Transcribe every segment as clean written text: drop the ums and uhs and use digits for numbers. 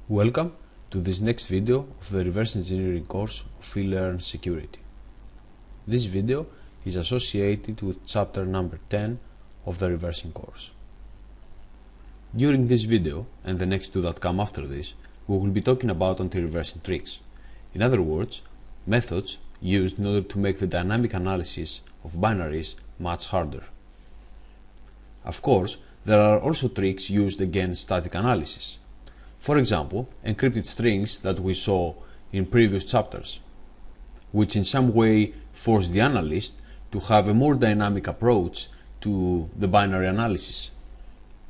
Welcome to this next video of the reverse engineering course of simplilearn security. This video is associated with chapter number 10 of the reversing course. During this video and the next two that come after this, we will be talking about anti-reversing tricks. In other words, methods used in order to make the dynamic analysis of binaries much harder. Of course, there are also tricks used against static analysis. For example, encrypted strings that we saw in previous chapters, which in some way force the analyst to have a more dynamic approach to the binary analysis.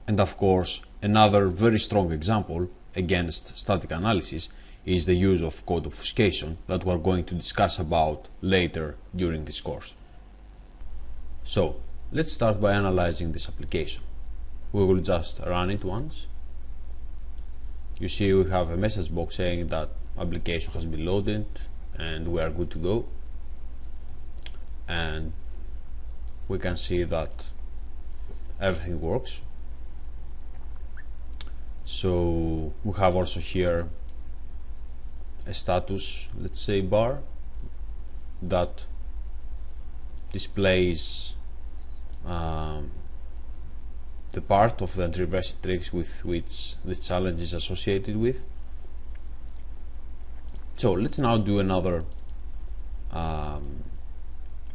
And of course, another very strong example against static analysis is the use of code obfuscation that we are going to discuss about later during this course. So, let's start by analyzing this application. We will just run it once. You see we have a message box saying that application has been loaded and we are good to go, and we can see that everything works. So we have also here a status, let's say, bar that displays the part of the anti-reversing tricks with which this challenge is associated with. So let's now do another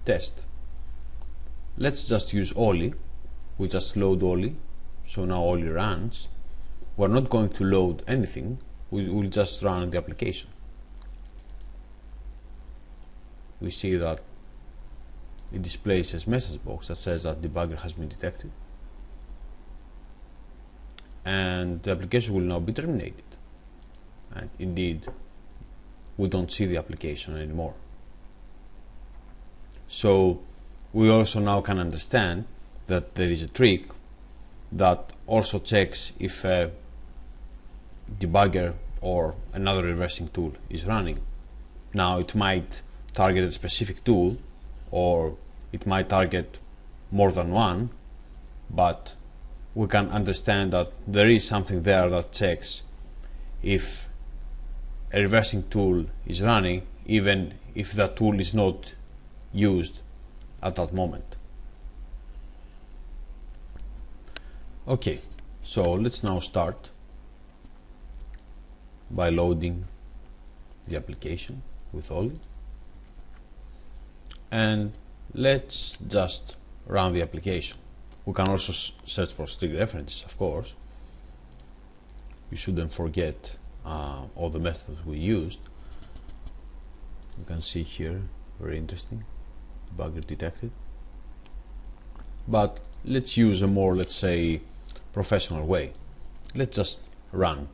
test. Let's just use Oli. We just load Oli. So now Oli runs. We're not going to load anything. We will just run the application. We see that it displays a message box that says that debugger has been detected, and the application will now be terminated. And indeed, we don't see the application anymore. So we also now can understand that there is a trick that also checks if a debugger or another reversing tool is running. Now it might target a specific tool, or it might target more than one, but we can understand that there is something there that checks if a reversing tool is running, even if that tool is not used at that moment. Okay, so let's now start by loading the application with Oli, and let's just run the application. We can also search for string references, of course. You shouldn't forget all the methods we used. You can see here, very interesting, debugger detected. But let's use a more, let's say, professional way. Let's just run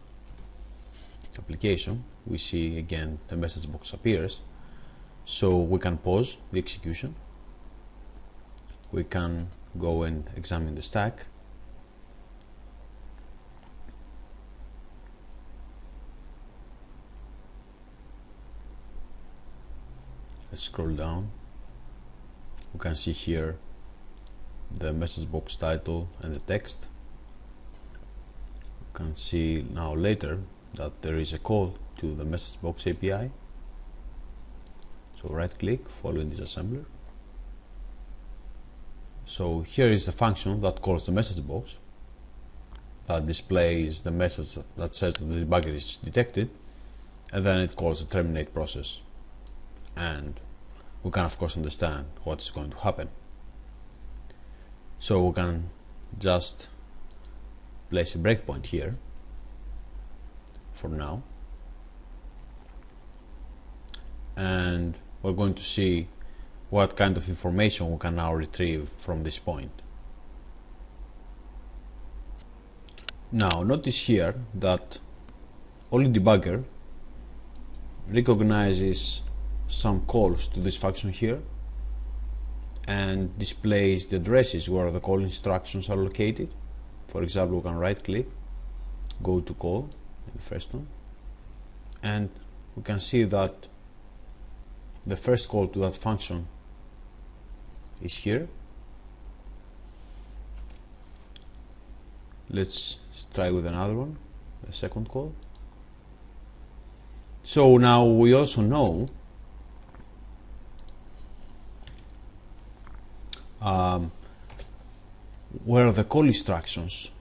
application. We see again the message box appears. So we can pause the execution. We can go and examine the stack. Let's scroll down. We can see here the message box title and the text. We can see now later that there is a call to the message box API. So right click, following disassembler. So here is the function that calls the message box, that displays the message that says that the debugger is detected, and then it calls the terminate process, and we can of course understand what is going to happen. So we can just place a breakpoint here for now, and we're going to see what kind of information we can now retrieve from this point. Now notice here that Oli debugger recognizes some calls to this function here and displays the addresses where the call instructions are located. For example, we can right click, go to call, the first one, and we can see that the first call to that function is here. Let's try with another one, the second call. So now we also know where the call instructions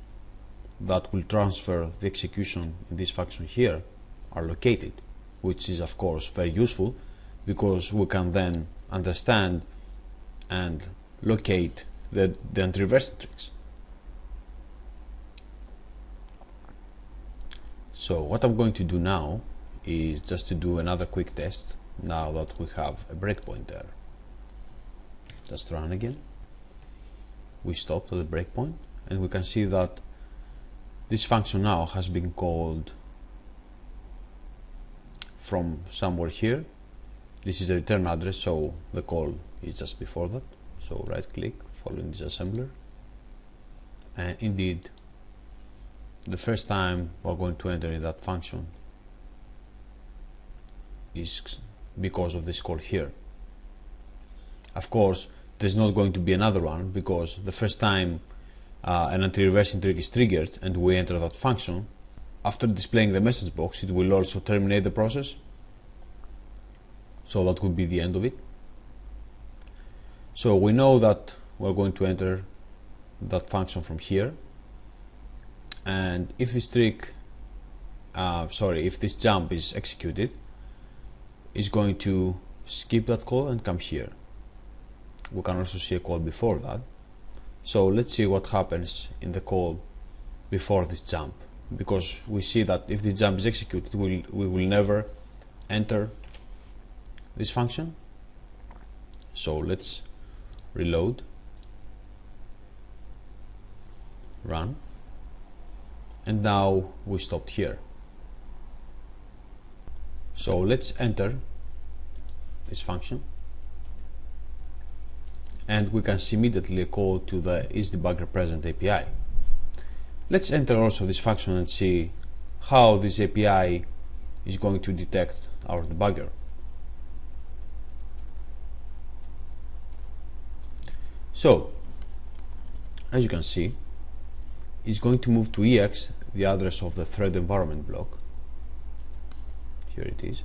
that will transfer the execution in this function here are located, which is of course very useful because we can then understand and locate the anti-reversing tricks. So what I'm going to do now is just to do another quick test now that we have a breakpoint there. Just run again. We stopped at the breakpoint and we can see that this function now has been called from somewhere here. This is the return address, so the call is just before that. So right click following this assembler, and indeed the first time we're going to enter in that function is because of this call here. Of course there's not going to be another one because the first time an anti-reversing trick is triggered and we enter that function, after displaying the message box it will also terminate the process, so that would be the end of it. So we know that we're going to enter that function from here, and if this trick if this jump is executed, it's going to skip that call and come here. We can also see a call before that. So let's see what happens in the call before this jump, because we see that if this jump is executed we will never enter this function. So let's reload, run, and now we stopped here. So let's enter this function and we can see immediately a call to the isDebuggerPresent API. Let's enter also this function and see how this API is going to detect our debugger. So as you can see, it's going to move to EX the address of the thread environment block. Here it is.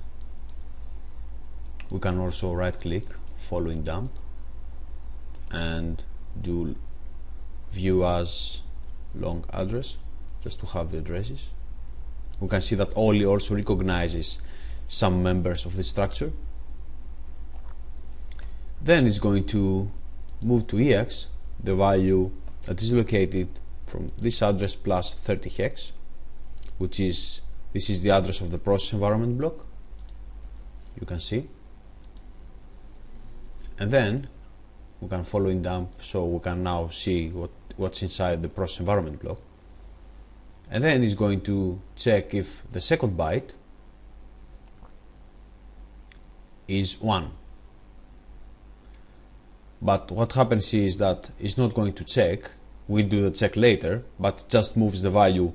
We can also right click following dump and do view as long address just to have the addresses. We can see that Oli also recognizes some members of the structure. Then it's going to move to EX the value that is located from this address plus 30 hex, which is this is the address of the process environment block, you can see. And then we can follow in dump, so we can now see what's inside the process environment block. And then it's going to check if the second byte is 1. But what happens is that it's not going to check, we'll do the check later, but it just moves the value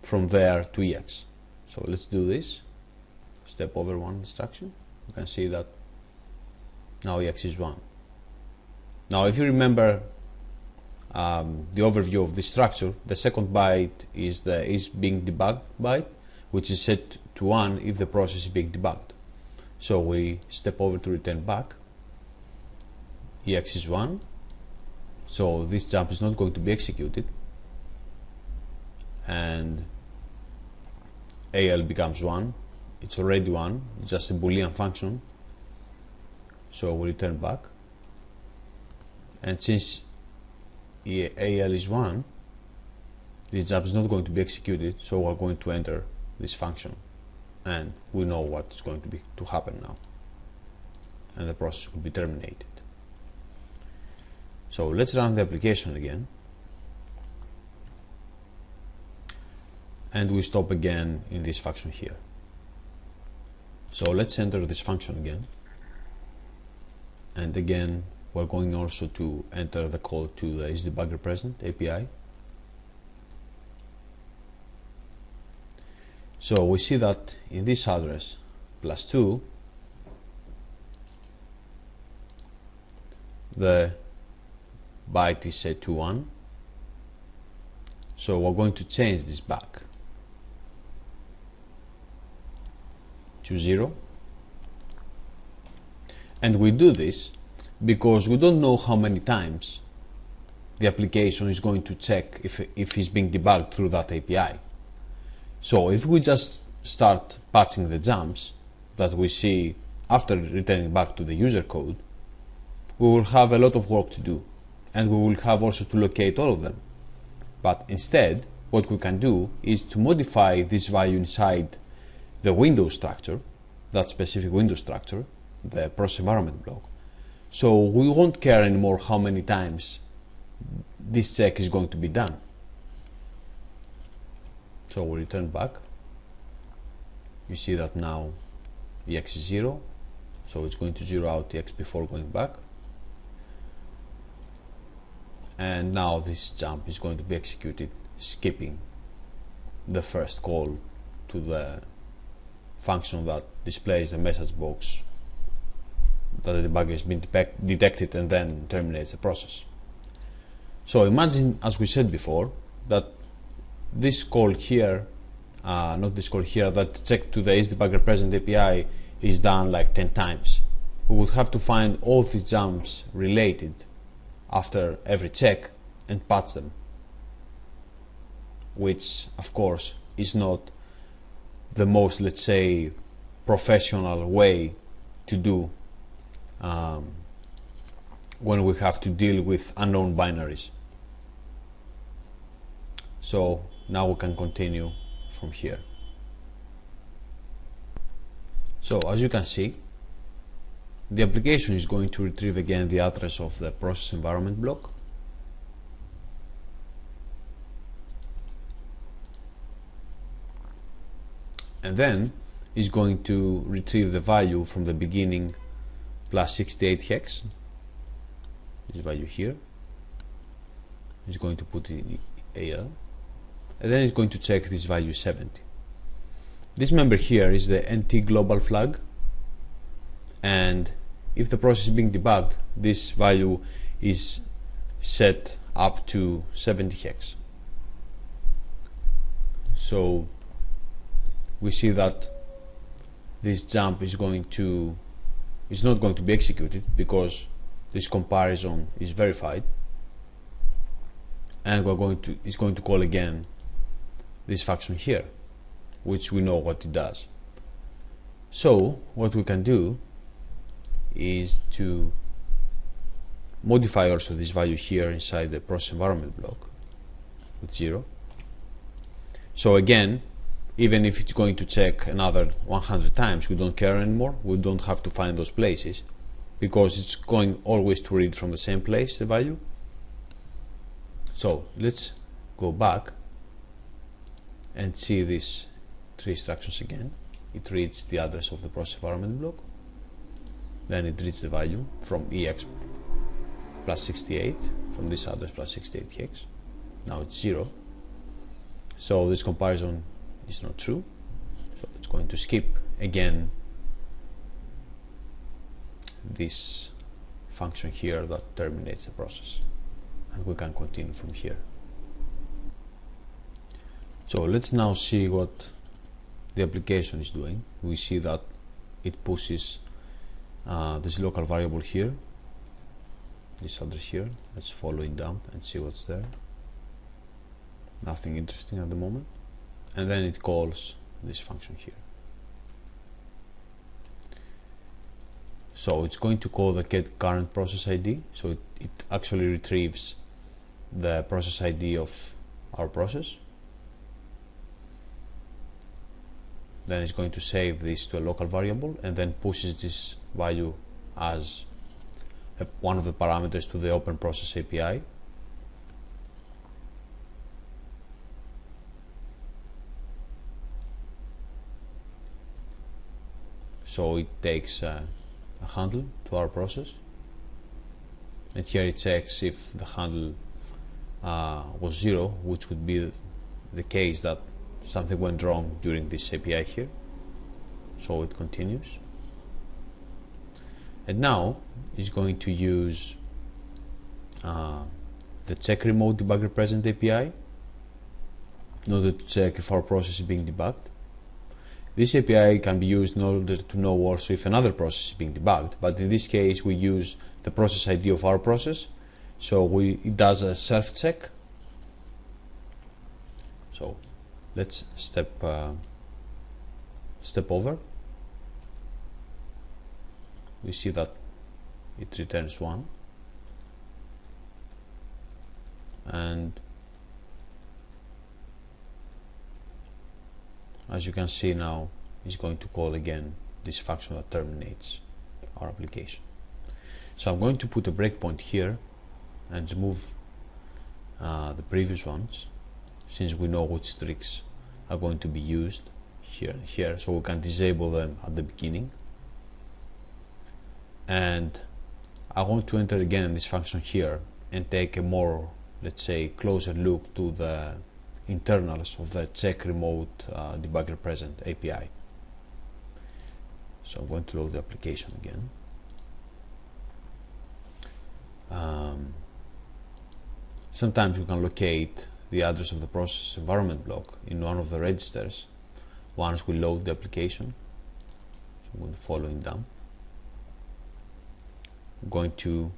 from there to EX. So let's do this, step over one instruction. You can see that now EX is 1. Now if you remember the overview of this structure, the second byte is the being debugged byte, which is set to 1 if the process is being debugged. So we step over to return back, EX is 1, so this jump is not going to be executed, and AL becomes 1, it's already 1, it's just a Boolean function, so we return back. And since AL is 1, this jump is not going to be executed, so we're going to enter this function and we know what's going to happen now, and the process will be terminated. So let's run the application again and we stop again in this function here. So let's enter this function again, and again we're going also to enter the call to the isDebuggerPresent API. So we see that in this address +2 the byte is set to 1, so we're going to change this back. to 0. And we do this because we don't know how many times the application is going to check if it's being debugged through that API. So if we just start patching the jumps that we see after returning back to the user code, we will have a lot of work to do, and we will have also to locate all of them. But instead, what we can do is to modify this value inside the Windows structure, that specific Windows structure, the process environment block. So we won't care anymore how many times this check is going to be done. So we return back. You see that now EX is 0, so it's going to zero out EX before going back. And now this jump is going to be executed, skipping the first call to the function that displays the message box that the debugger has been detected and then terminates the process. So imagine, as we said before, that this call here, not this call here, that check to the isDebugger present API is done like 10 times. We would have to find all these jumps related after every check and patch them, which of course is not the most, let's say, professional way to do when we have to deal with unknown binaries. So now we can continue from here. So as you can see, the application is going to retrieve again the address of the process environment block. And then is going to retrieve the value from the beginning plus 68 hex, this value here. It's going to put in AL, and then it's going to check this value 70. This member here is the NT global flag, and if the process is being debugged, this value is set up to 70 hex. So we see that this jump is not going to be executed because this comparison is verified, and it's going to call again this function here, which we know what it does. So what we can do is to modify also this value here inside the process environment block with 0. So again, even if it's going to check another 100 times, we don't care anymore. We don't have to find those places because it's going always to read from the same place, the value. So let's go back and see these three instructions again. It reads the address of the process environment block, then it reads the value from EX plus 68, from this address plus 68 hex. Now it's 0. So this comparison is not true. So it's going to skip again this function here that terminates the process, and we can continue from here. So let's now see what the application is doing. We see that it pushes this local variable here, this address here. Let's follow it down and see what's there. Nothing interesting at the moment. And then it calls this function here. So it's going to call the get current process ID. So it actually retrieves the process ID of our process. Then it's going to save this to a local variable and then pushes this value as one of the parameters to the open process API. So it takes a handle to our process, and here it checks if the handle was 0, which would be the case that something went wrong during this API here. So it continues, and now it's going to use the check remote debugger present API in order to check if our process is being debugged. This API can be used in order to know also if another process is being debugged, but in this case we use the process ID of our process, so it does a self-check. So let's step over. We see that it returns 1, and as you can see now, it's going to call again this function that terminates our application. So I'm going to put a breakpoint here and remove the previous ones, since we know which tricks are going to be used here, so we can disable them at the beginning. And I want to enter again this function here and take a more, let's say, closer look to the internals of the check remote debugger present API. So I'm going to load the application again. Sometimes you can locate the address of the process environment block in one of the registers once we load the application. So I'm going to follow it down. I'm going to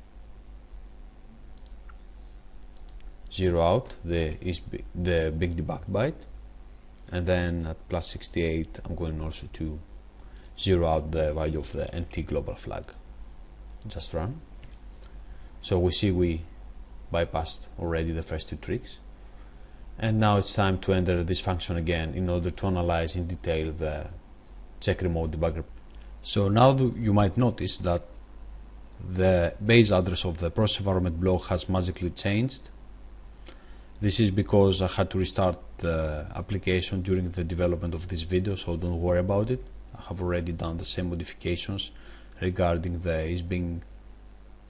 zero out the being debugged byte, and then at +68 I'm going also to zero out the value of the NT global flag. Just run. So we see we bypassed already the first two tricks, and now it's time to enter this function again in order to analyze in detail the check remote debugger. So now you might notice that the base address of the process environment block has magically changed. This is because I had to restart the application during the development of this video, so don't worry about it. I have already done the same modifications regarding the is being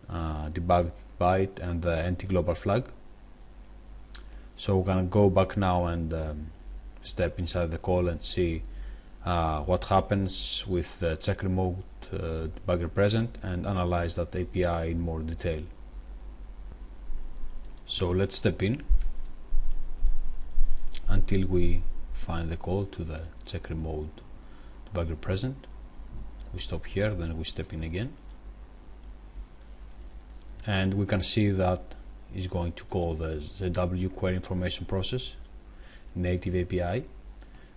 debugged byte and the NT global flag. So we're gonna go back now and step inside the call and see what happens with the check remote debugger present and analyze that API in more detail. So let's step in until we find the call to the check remote debugger present. We stop here, then we step in again, and we can see that is going to call the ZW query information process native API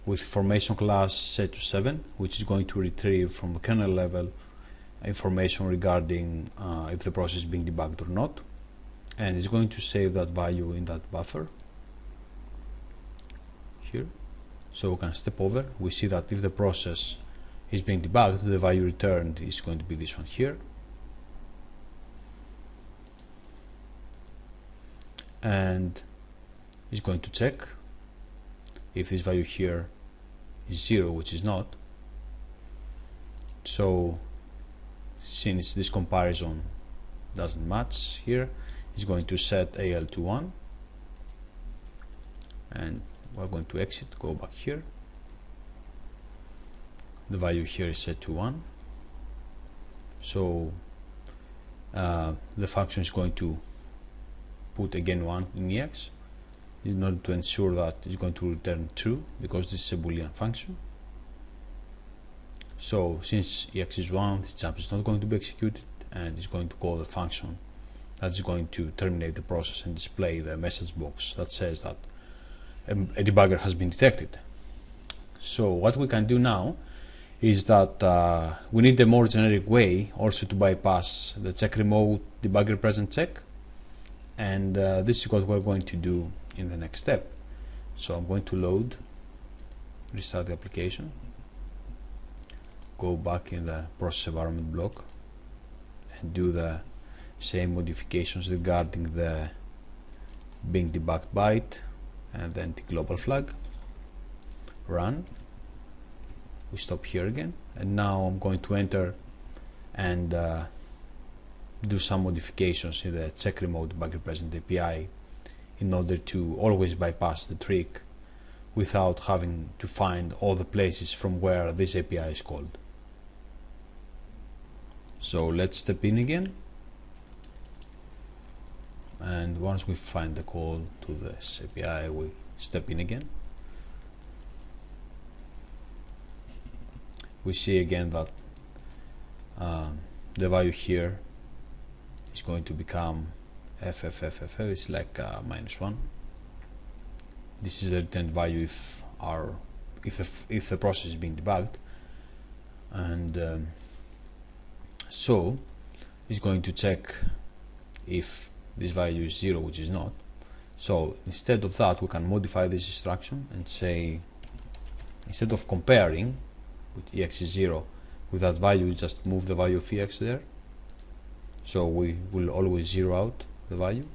with formation class set to 7, which is going to retrieve from the kernel level information regarding if the process is being debugged or not, and it's going to save that value in that buffer here. So we can step over. We see that if the process is being debugged, the value returned is going to be this one here, and it's going to check if this value here is 0, which is not. So since this comparison doesn't match here, it's going to set AL to 1, and we're going to exit, go back here. The value here is set to 1, so the function is going to put again 1 in EX in order to ensure that it's going to return true, because this is a Boolean function. So since EX is 1, this jump is not going to be executed, and it's going to call the function that is going to terminate the process and display the message box that says that a debugger has been detected. So what we can do now is that we need a more generic way also to bypass the check remote debugger present check, and this is what we're going to do in the next step. So I'm going to load, restart the application, go back in the process environment block and do the same modifications regarding the being debugged byte and then the global flag. Run. We stop here again, and now I'm going to enter and do some modifications in the check remote debugger present API in order to always bypass the trick without having to find all the places from where this API is called. So let's step in again, and once we find the call to this API, we step in again. we see again that the value here is going to become FFFFF. It's like -1. This is the returned value if the process is being debugged, and so it's going to check if this value is 0, which is not. So instead of that, we can modify this instruction and say, instead of comparing with ex is 0 with that value, just move the value of ex there, so we will always zero out the value.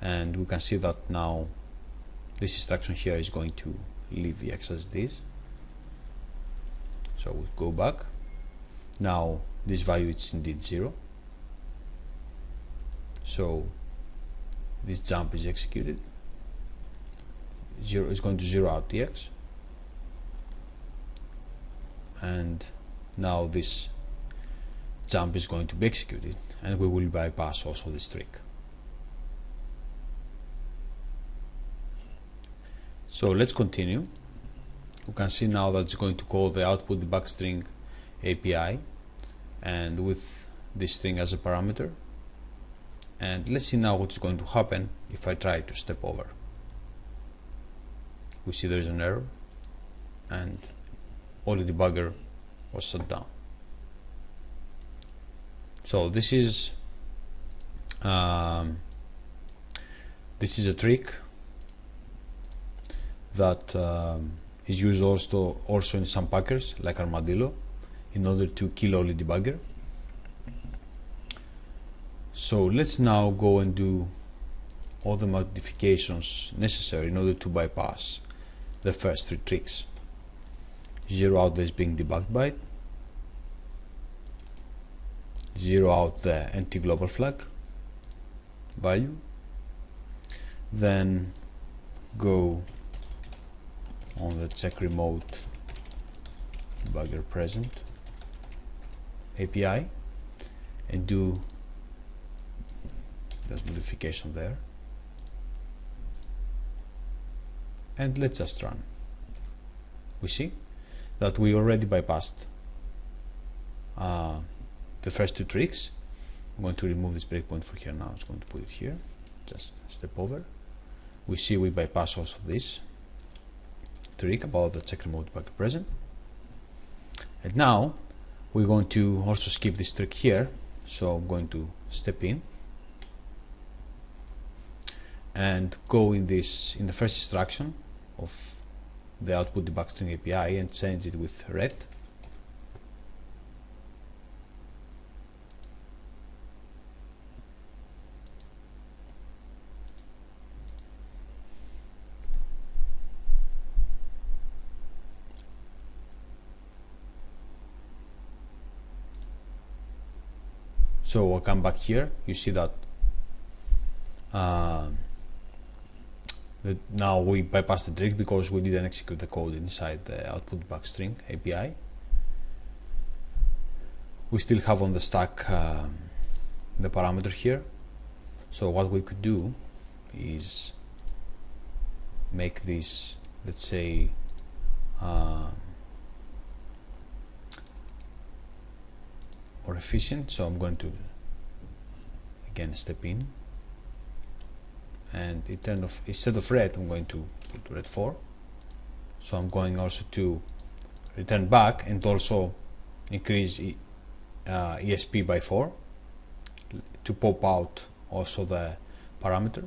And we can see that now this instruction here is going to leave the x as it is. So we go back. Now this value is indeed 0, so this jump is executed. 0 is going to zero out the x, and now this jump is going to be executed, and we will bypass also this trick. So let's continue. We can see now that it's going to call the output debug string API, and with this string as a parameter. And let's see now what's going to happen if I try to step over. We see there is an error, and all the debugger was shut down. So this is a trick that is used also in some packers like Armadillo in order to kill all the debugger. So let's now go and do all the modifications necessary in order to bypass the first 3 tricks. Zero out this being debugged byte, zero out the empty global flag value, then go on the check remote debugger present API and do that modification there, and let's just run. We see that we already bypassed the first 2 tricks. I'm going to remove this breakpoint for here now. I'm going to put it here, just step over. We see we bypass also this trick about the check remote debugger present, and now we're going to also skip this trick here. So I'm going to step in and go in the first instruction of the output debug string API and change it with ret. So I'll come back here. You see that now we bypassed the trick because we didn't execute the code inside the output debug string API. We still have on the stack the parameter here. So what we could do is make this, let's say, more efficient. So I'm going to again step in, and instead of ret, I'm going to put ret 4. So I'm going also to return back and also increase ESP by 4 to pop out also the parameter.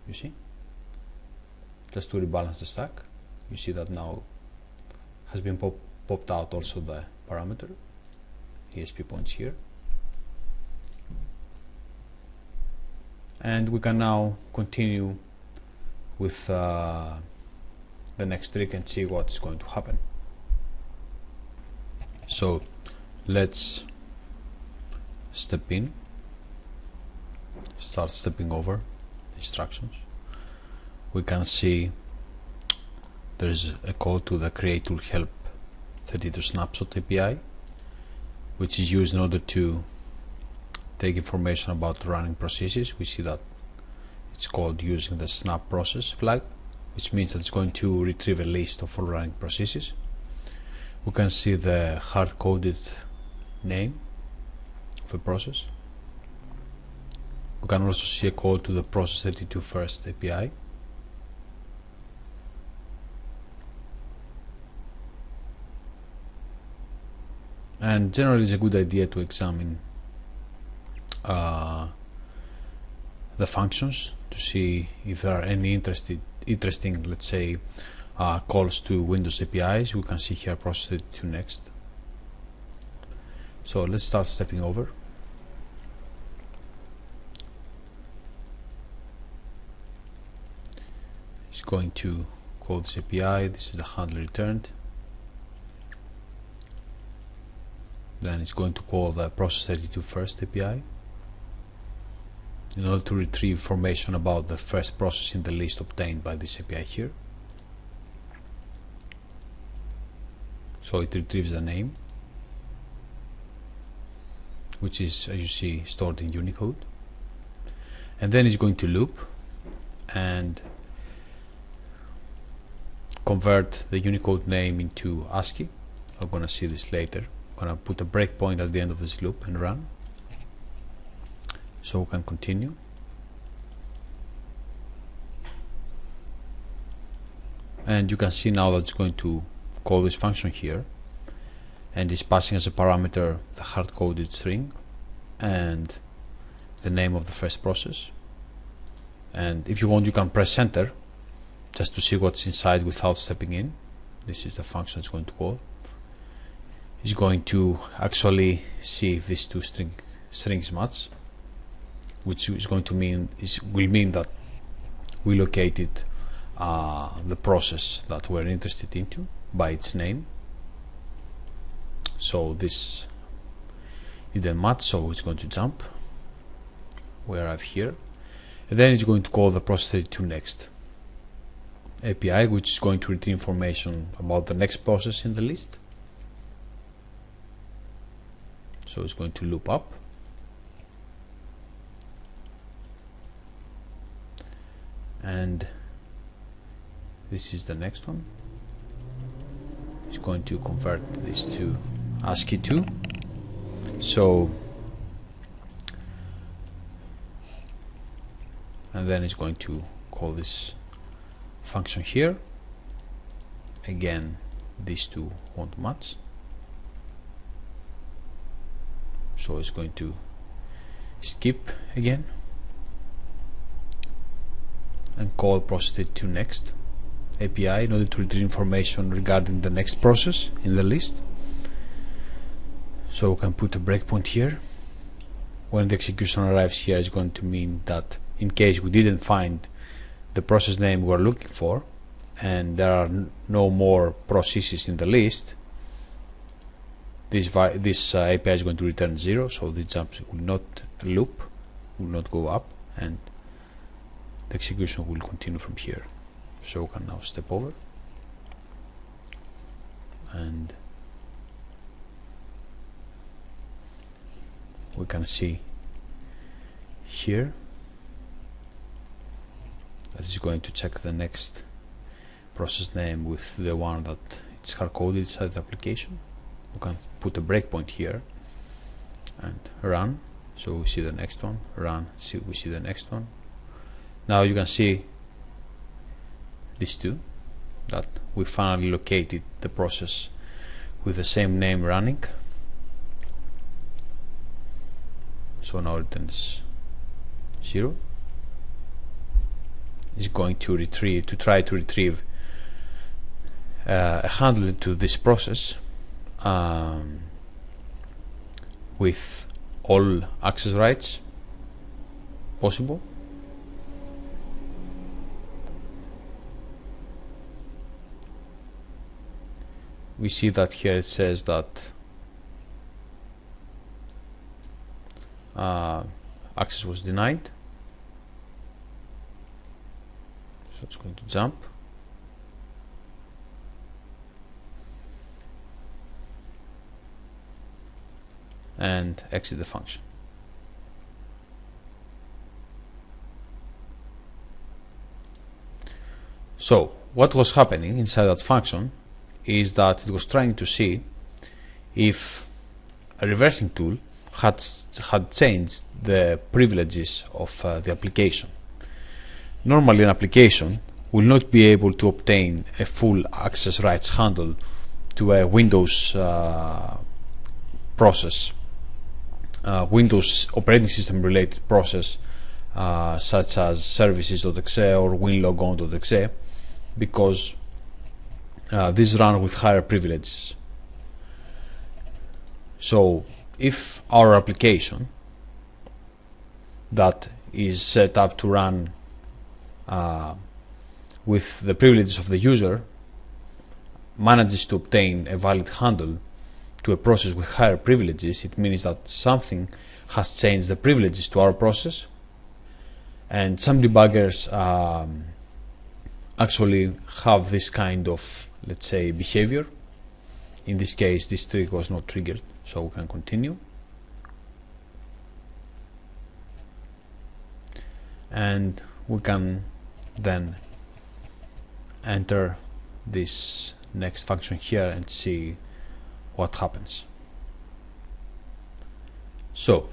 You see, just to rebalance the stack. You see that now has been popped out also the parameter, ESP points here. And we can now continue with the next trick and see what is going to happen. So let's step in, start stepping over instructions. We can see there's a call to the create tool help 32 snapshot API, which is used in order to take information about running processes. We see that it's called using the snap process flag. which means that it's going to retrieve a list of all running processes. We can see the hard-coded name of a process. We can also see a call to the process32 first API. And generally it's a good idea to examine the functions to see if there are any interesting, let's say, calls to Windows APIs. We can see here process32 next. So let's start stepping over. It's going to call this API. This is the handler returned. Then it's going to call the process32 first API in order to retrieve information about the first process in the list obtained by this API here. So it retrieves the name, which is, as you see, stored in Unicode, and then it's going to loop and convert the Unicode name into ASCII. I'm going to see this later. I'm going to put a breakpoint at the end of this loop and run, so we can continue. And you can see now that it's going to call this function here, and it's passing as a parameter the hard-coded string and the name of the first process. And if you want, you can press enter just to see what's inside without stepping in. This is the function it's going to call. It's going to actually see if these two strings match, which is going to will mean that we located the process that we're interested into by its name. So this didn't match, so it's going to jump. We arrive here, and then it's going to call the process32 next API, which is going to retrieve information about the next process in the list. So it's going to loop up, and this is the next one. It's going to convert this to ASCII 2. So, and then it's going to call this function here. Again, these two won't match, so it's going to skip again and call process32 next API in order to retrieve information regarding the next process in the list. So we can put a breakpoint here. When the execution arrives here, it's going to mean that in case we didn't find the process name we're looking for and there are no more processes in the list, this API is going to return 0, so the jumps will not loop, will not go up, and the execution will continue from here. So we can now step over, and we can see here that it's going to check the next process name with the one that it's hard-coded inside the application. We can put a breakpoint here and run, so we see the next one, run, we see the next one. Now you can see these two, that we finally located the process with the same name running. So now it returns 0. It's going to try to retrieve a handler to this process with all access rights possible. We see that here it says that access was denied, so it's going to jump and exit the function. So what was happening inside that function is that it was trying to see if a reversing tool had changed the privileges of the application. Normally an application will not be able to obtain a full access rights handle to a Windows process, Windows operating system related process such as services.exe or winlogon.exe, because these run with higher privileges. So if our application that is set up to run with the privileges of the user manages to obtain a valid handle to a process with higher privileges, it means that something has changed the privileges to our process. And some debuggers actually have this kind of, let's say, behavior. In this case, this trick was not triggered, so we can continue. And we can then enter this next function here and see what happens. So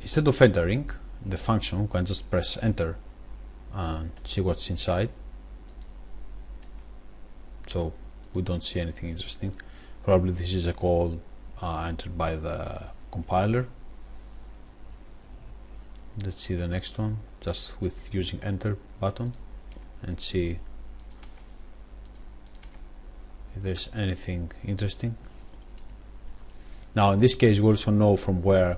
instead of entering the function, we can just press enter and see what's inside. So we don't see anything interesting. Probably this is a call entered by the compiler. Let's see the next one, just with using enter button, and see if there's anything interesting. Now in this case we also know from where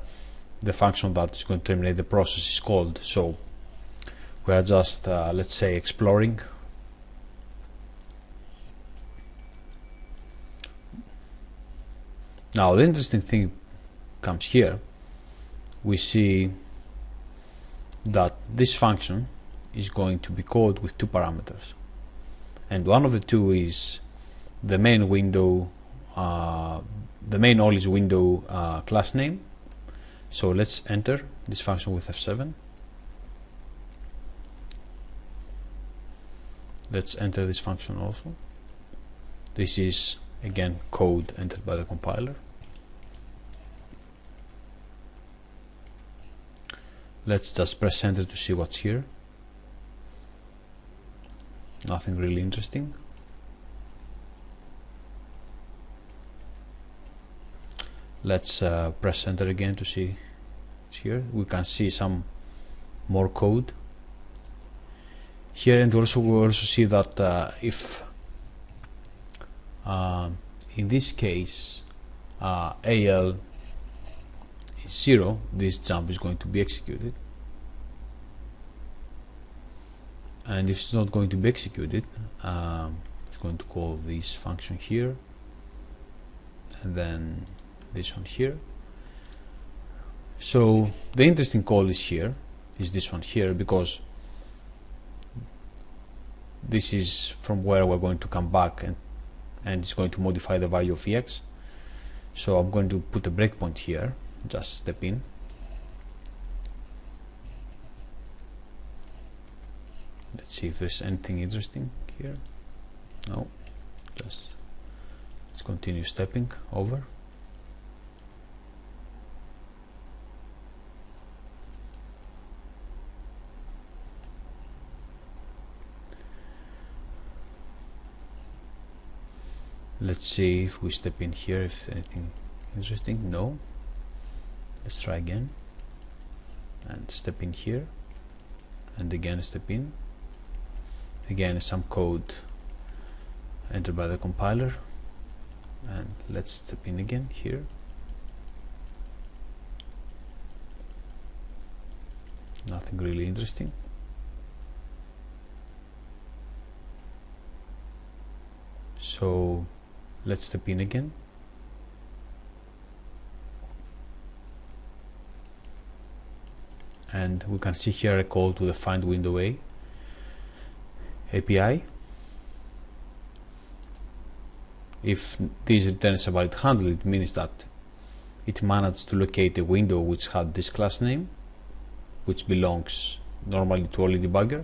the function that is going to terminate the process is called, so we are just let's say exploring. Now the interesting thing comes here. We see that this function is going to be called with two parameters, and one of the two is the main window, the main all is window class name. So let's enter this function with F7. Let's enter this function also. This is again code entered by the compiler. Let's just press enter to see what's here. Nothing really interesting. Let's press enter again to see here. We can see some more code here, and we also see that if in this case AL is 0, this jump is going to be executed, and if it's not going to be executed, it's going to call this function here and then this one here. So the interesting call is here, is this one here, because this is from where we're going to come back, and it's going to modify the value of EX. So I'm going to put a breakpoint here, just step in. Let's see if there's anything interesting here. No, just let's continue stepping over. Let's see if we step in here, if anything interesting. No. Let's try again and step in here, and again step in. Again some code entered by the compiler, and let's step in again here. Nothing really interesting. So let's step in again. And we can see here a call to the find window A API. If this returns a valid handle, it means that it managed to locate a window which had this class name, which belongs normally to only debugger.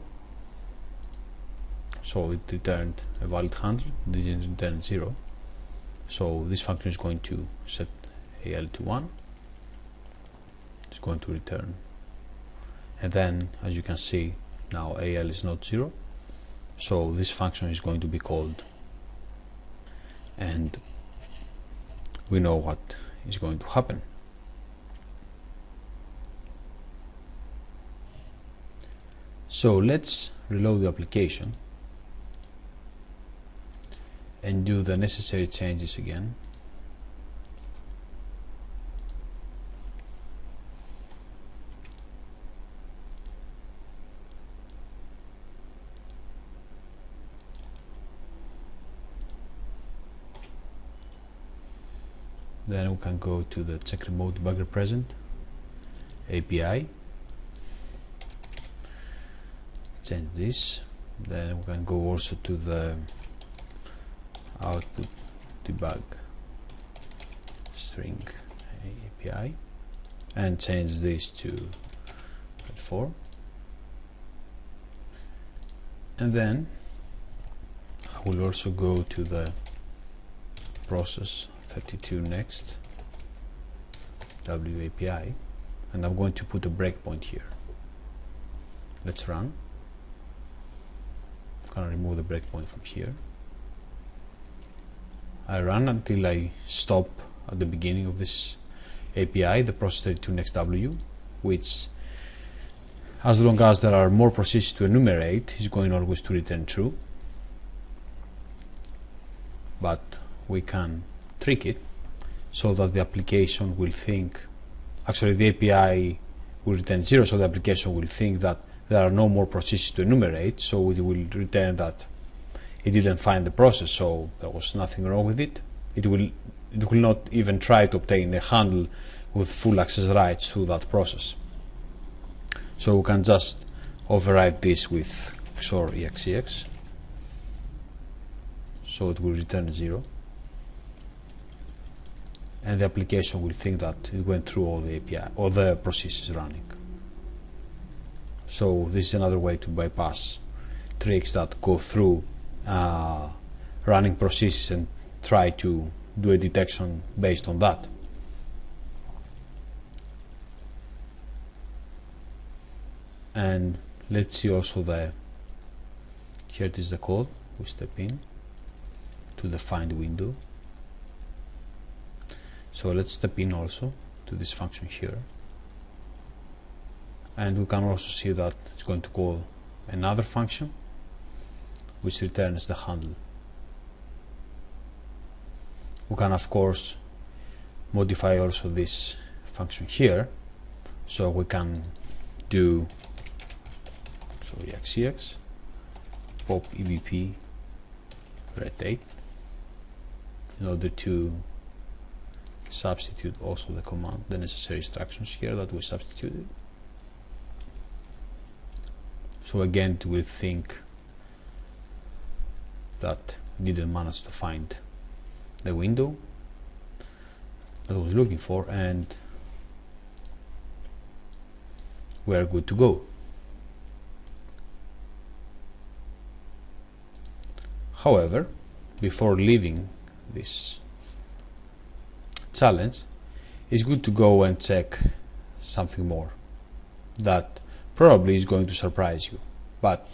so it returned a valid handle, didn't return 0. So this function is going to set AL to 1, it's going to return, and then as you can see now AL is not 0, so this function is going to be called, and we know what is going to happen. So let's reload the application and do the necessary changes again. Then we can go to the check remote debugger present API, change this. Then we can go also to the output debug string API and change this to 4, and then I will also go to the process 32 next WAPI, and I'm going to put a breakpoint here. Let's run. I'm gonna remove the breakpoint from here. I run until I stop at the beginning of this API, the process 32 next W, which, as long as there are more processes to enumerate, is going always to return true. But we can trick it so that the application will think, actually the API will return 0, so the application will think that there are no more processes to enumerate, so it will return that it didn't find the process, so there was nothing wrong with it. It will not even try to obtain a handle with full access rights to that process. So we can just override this with XOR EXEX, so it will return 0, and the application will think that it went through all the API, all the processes running. So this is another way to bypass tricks that go through running processes and try to do a detection based on that. And let's see also here it is the code. We step in to the find window. So let's step in also to this function here, and we can also see that it's going to call another function which returns the handle. We can of course modify also this function here, so we can do EXEX pop EBP ret8 in order to substitute also the command, the necessary instructions here that we substituted. So again it will think that it didn't manage to find the window that I was looking for, and we are good to go. However, before leaving this challenge, it's good to go and check something more that probably is going to surprise you, but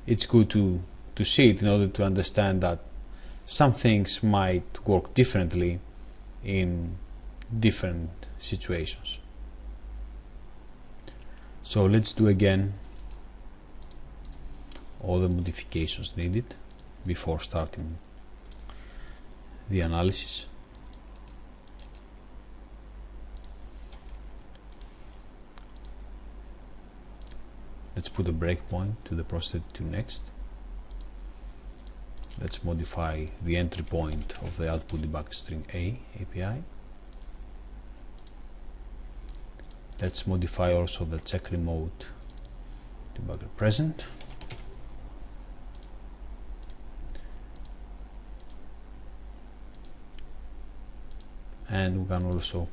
it's good to see it in order to understand that some things might work differently in different situations. So let's do again all the modifications needed before starting the analysis. Let's put a breakpoint to the process to next. Let's modify the entry point of the output debug string A API. Let's modify also the check remote debugger present. And we can also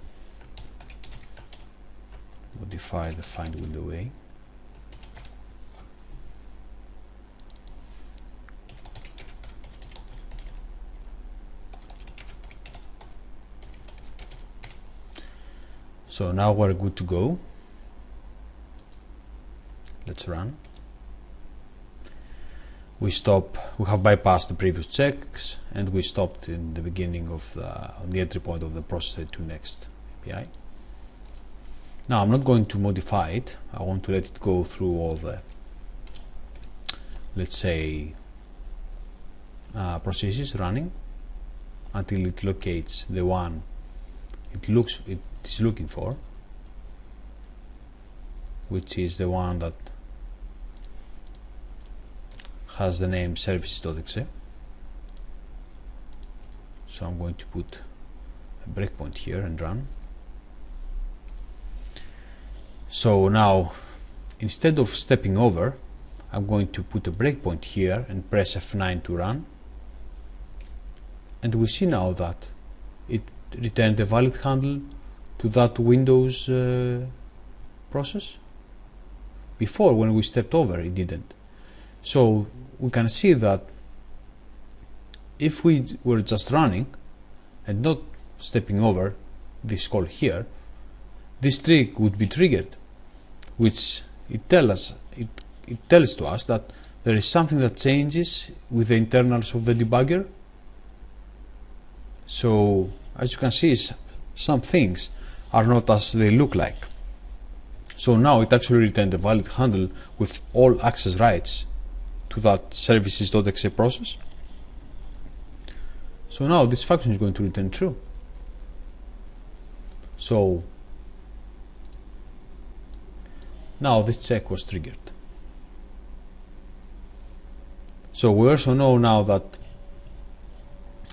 modify the find window A. So now we're good to go. Let's run. We have bypassed the previous checks, and we stopped in the beginning of the entry point of the process32 next API. Now I'm not going to modify it. I want to let it go through all the, let's say, processes running until it locates the one it is looking for, which is the one that has the name services.exe. So I'm going to put a breakpoint here and run. So now, instead of stepping over, I'm going to put a breakpoint here and press F9 to run. And we see now that it returned a valid handle to that Windows process. Before, when we stepped over, it didn't. So we can see that if we were just running and not stepping over this call here, this trick would be triggered, which it tells to us that there is something that changes with the internals of the debugger. So as you can see, some things are not as they look like. So now it actually returned a valid handle with all access rights to that services.exe process. So now this function is going to return true. So now this check was triggered. So we also know now that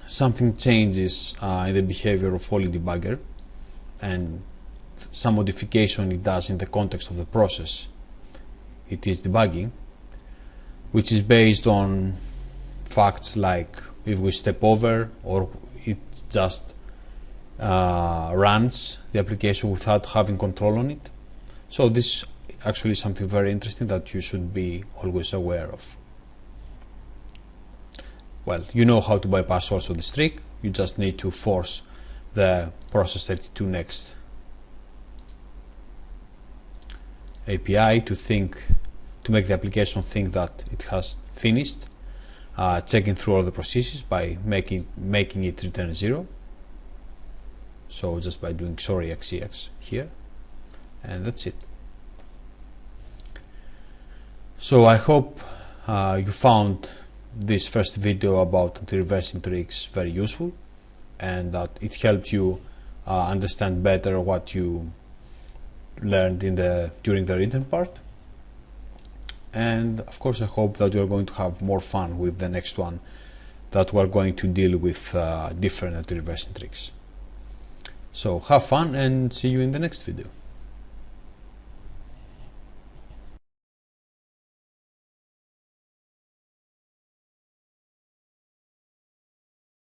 something changes in the behavior of Folly debugger, and some modification it does in the context of the process it is debugging, which is based on facts like if we step over or it just runs the application without having control on it. So this actually is something very interesting that you should be always aware of. Well, you know how to bypass also this trick. You just need to force the process32 next API to make the application think that it has finished checking through all the processes by making it return 0. So just by doing sorry xex here, and that's it. So I hope you found this first video about anti-reversing tricks very useful, and that it helped you understand better what you learned during the written part. And of course I hope that you are going to have more fun with the next one, that we are going to deal with different anti-reversing tricks. So have fun and see you in the next video.